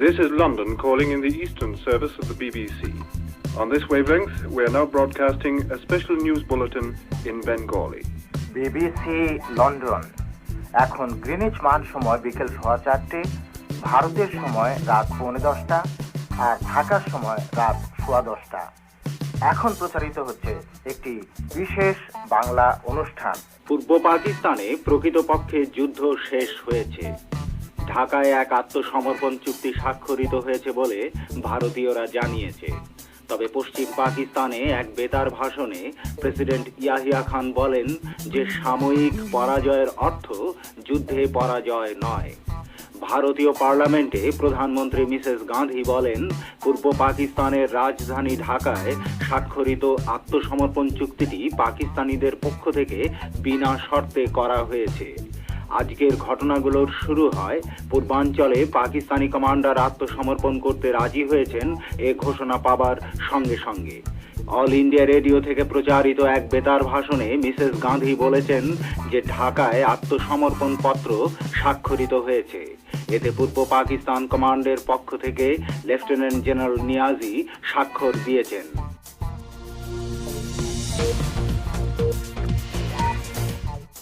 This is London calling in the Eastern Service of the BBC. On this wavelength, we are now broadcasting a special news bulletin in Bengali. BBC London এখন Greenidge মান সময় বিকেল 4:30, ভারতের সময় রাত 10:45 আর ঢাকার সময় রাত 10:15। এখন প্রচারিত হচ্ছে একটি বিশেষ বাংলা অনুষ্ঠান। পূর্ব পাকিস্তানে প্রকৃতপক্ষে যুদ্ধ শেষ হয়েছে। ঢাকায় এক আত্মসমর্পণ চুক্তি স্বাক্ষরিত হয়েছে বলে ভারতীয়রা জানিয়েছে। তবে পশ্চিম পাকিস্তানে এক বেতার ভাষণে প্রেসিডেন্ট ইয়াহিয়া খান বলেন যে সাময়িক পরাজয়ের অর্থ যুদ্ধে পরাজয় নয়। ভারতীয় পার্লামেন্টে প্রধানমন্ত্রী মিসেস গান্ধী বলেন, পূর্ব পাকিস্তানের রাজধানী ঢাকায় স্বাক্ষরিত আত্মসমর্পণ চুক্তিটি পাকিস্তানিদের পক্ষ থেকে বিনা শর্তে করা হয়েছে। আজকের ঘটনাগুলোর শুরু হয় পূর্বাঞ্চলে পাকিস্তানি কমান্ডার আত্মসমর্পণ করতে রাজি হয়েছেন এ ঘোষণা পাবার সঙ্গে সঙ্গে। অল ইন্ডিয়া রেডিও থেকে প্রচারিত এক বেতার ভাষণে মিসেস গান্ধী বলেছেন যে ঢাকায় আত্মসমর্পণ পত্র স্বাক্ষরিত হয়েছে। এতে পূর্ব পাকিস্তান কমান্ডের পক্ষ থেকে লেফটেন্যান্ট জেনারেল নিয়াজি স্বাক্ষর দিয়েছেন।